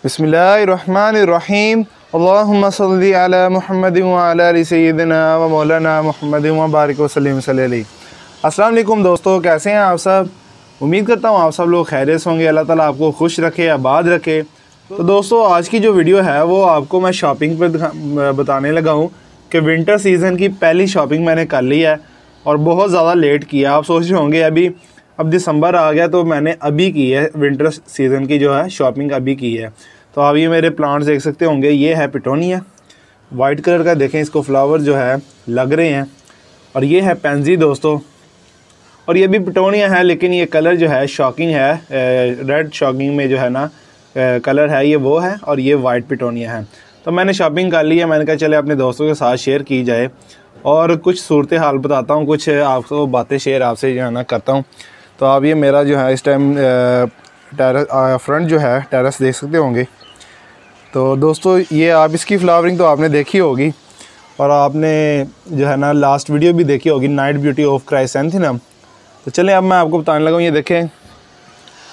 बिस्मिल्लाहिर्रहमानिर्रहीम अल्लाहुम्मा सल्ली अला मुहम्मद व अला आलि सय्यिदिना व मौलाना मुहम्मद व बारिक व सल्लिम अलैहि। अस्सलाम वालेकुम दोस्तों, कैसे हैं आप सब। उम्मीद करता हूँ आप सब लोग खैरियत से होंगे। अल्लाह ताला आपको खुश रखे, आबाद रखे। तो दोस्तों आज की जो वीडियो है वो आपको मैं शॉपिंग पर बताने लगा हूँ कि विंटर सीज़न की पहली शॉपिंग मैंने कर ली है और बहुत ज़्यादा लेट किया। आप सोच रहे होंगे अब दिसंबर आ गया तो मैंने अभी की है, विंटर सीज़न की जो है शॉपिंग अभी की है। तो आप ये मेरे प्लांट्स देख सकते होंगे, ये है पिटोनिया वाइट कलर का, देखें इसको फ्लावर जो है लग रहे हैं। और ये है पेंजी दोस्तों, और ये भी पिटोनिया है लेकिन ये कलर जो है शॉकिंग है, रेड शॉकिंग में जो है ना कलर है ये वो है, और ये वाइट पिटोनिया है। तो मैंने शॉपिंग कर ली है, मैंने कहा चले अपने दोस्तों के साथ शेयर की जाए और कुछ सूरत हाल बताता हूँ, कुछ आपको बातें शेयर आपसे जो है ना करता हूँ। तो आप ये मेरा जो है इस टाइम टेरेस फ्रंट जो है टेरेस देख सकते होंगे। तो दोस्तों ये आप इसकी फ्लावरिंग तो आपने देखी होगी और आपने जो है ना लास्ट वीडियो भी देखी होगी, नाइट ब्यूटी ऑफ क्राइसैंथेमम। तो चलें अब मैं आपको बताने लगा हूँ। ये देखें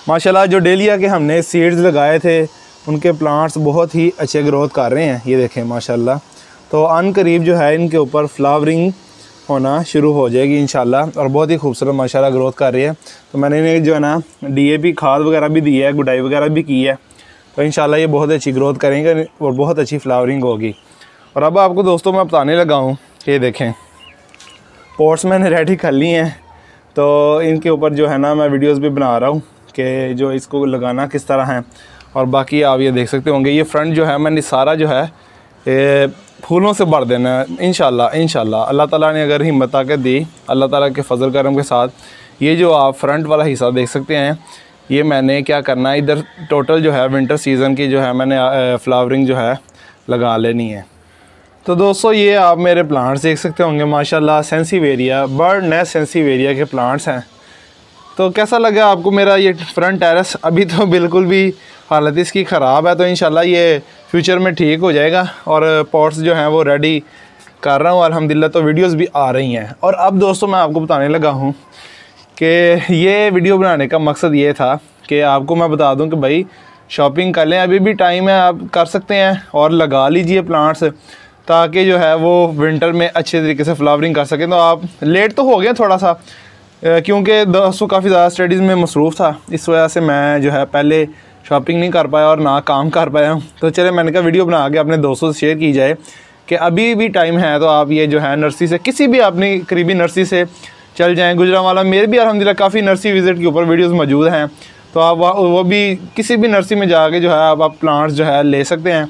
माशाल्लाह जो डेलिया के हमने सीड्स लगाए थे उनके प्लांट्स बहुत ही अच्छे ग्रोथ कर रहे हैं। ये देखें माशाल्लाह। तो अनकरीब जो है इनके ऊपर फ्लावरिंग होना शुरू हो जाएगी इंशाल्लाह, और बहुत ही खूबसूरत माशाल्लाह ग्रोथ कर रही है। तो मैंने इन्हें जो है ना DAP खाद वगैरह भी दी है, गुडाई वगैरह भी की है। तो इंशाल्लाह ये बहुत अच्छी ग्रोथ करेंगे और बहुत अच्छी फ्लावरिंग होगी। और अब आपको दोस्तों मैं बताने लगा हूँ कि देखें पॉट्स मैंने रेडी कर ली हैं। तो इनके ऊपर जो है ना मैं वीडियोस भी बना रहा हूँ कि जो इसको लगाना किस तरह है। और बाकी आप ये देख सकते होंगे, ये फ्रंट जो है मैंने सारा जो है फूलों से भर देना है इंशाल्लाह। अल्लाह ताला ने अगर हिम्मत ताकत दी, अल्लाह ताला के फजल करम के साथ, ये जो आप फ्रंट वाला हिस्सा देख सकते हैं, ये मैंने क्या करना है, इधर टोटल जो है विंटर सीज़न की जो है मैंने फ्लावरिंग जो है लगा लेनी है। तो दोस्तों ये आप मेरे प्लांट्स देख सकते होंगे माशाल्लाह, सेंसिवेरिया बर्ड नेस्ट सेंसिवेरिया के प्लांट्स हैं। तो कैसा लगा आपको मेरा ये फ्रंट टेरेस। अभी तो बिल्कुल भी हालत इसकी ख़राब है, तो इंशाल्लाह ये फ्यूचर में ठीक हो जाएगा। और पॉट्स जो हैं वो रेडी कर रहा हूँ अल्हम्दुलिल्लाह। तो वीडियोस भी आ रही हैं। और अब दोस्तों मैं आपको बताने लगा हूँ कि ये वीडियो बनाने का मकसद ये था कि आपको मैं बता दूँ कि भाई शॉपिंग कर लें, अभी भी टाइम है, आप कर सकते हैं और लगा लीजिए प्लांट्स, ताकि जो है वो विंटर में अच्छे तरीके से फ्लावरिंग कर सकें। तो आप लेट तो हो गए थोड़ा सा, क्योंकि दोस्तों काफ़ी ज़्यादा स्टडीज़ में मसरूफ़ था, इस वजह से मैं जो है पहले शॉपिंग नहीं कर पाया और ना काम कर पाया हूँ। तो चले मैंने कहा वीडियो बना के अपने दोस्तों से शेयर की जाए कि अभी भी टाइम है। तो आप ये जो है नर्सरी से, किसी भी अपनी करीबी नर्सरी से चल जाएँ। गुजरांवाला मेरे भी अल्हम्दुलिल्लाह काफ़ी नर्सरी विज़िट के ऊपर वीडियोज़ मौजूद हैं। तो आप वो भी किसी भी नर्सरी में जाके जो है आप प्लांट्स जो है ले सकते हैं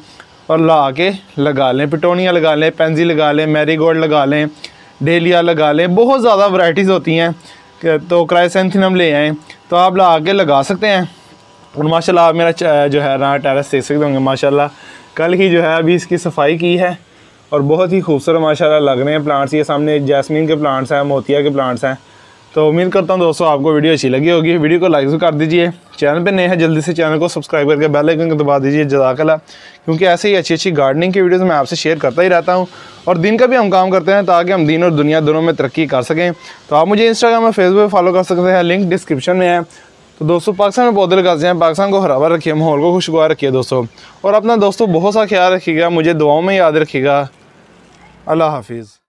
और ला के लगा लें। पिटोनिया लगा लें, पेंजी लगा लें, मैरीगोल्ड लगा लें, डेलिया लगा लें, बहुत ज़्यादा वैरायटीज़ होती हैं। तो क्राइसैंथेमम ले आएँ तो आप ला के लगा सकते हैं। और माशाल्लाह आप मेरा जो है ना टेरेस देख सकते होंगे माशाल्लाह, कल ही जो है अभी इसकी सफाई की है और बहुत ही खूबसूरत माशाल्लाह लग रहे हैं प्लांट्स। ये सामने जैस्मीन के प्लांट्स हैं, मोतिया के प्लांट्स हैं। तो उम्मीद करता हूँ दोस्तों आपको वीडियो अच्छी लगी होगी। वीडियो को लाइक कर दीजिए, चैनल पे नए हैं जल्दी से चैनल को सब्सक्राइब करके बेल आइकन को दबा दीजिए जज़ाकल्लाह, क्योंकि ऐसे ही अच्छी अच्छी गार्डनिंग की वीडियोस मैं आपसे शेयर करता ही रहता हूँ। और दिन का भी हम काम करते हैं ताकि हम दिन और दुनिया दोनों में तरक्की कर सकें। तो आप मुझे इंस्टाग्राम और फेसबुक पर फॉलो कर सकते हैं, लिंक डिस्क्रिप्शन में है। तो दोस्तों पाकिस्तान में पौधे लगाते हैं, पाकिस्तान को हरा भरा रखिए, माहौल को खुशगवार रखिए दोस्तों। और अपना दोस्तों बहुत सा ख्याल रखिएगा, मुझे दुआओं में याद रखिएगा। अल्लाह हाफिज़।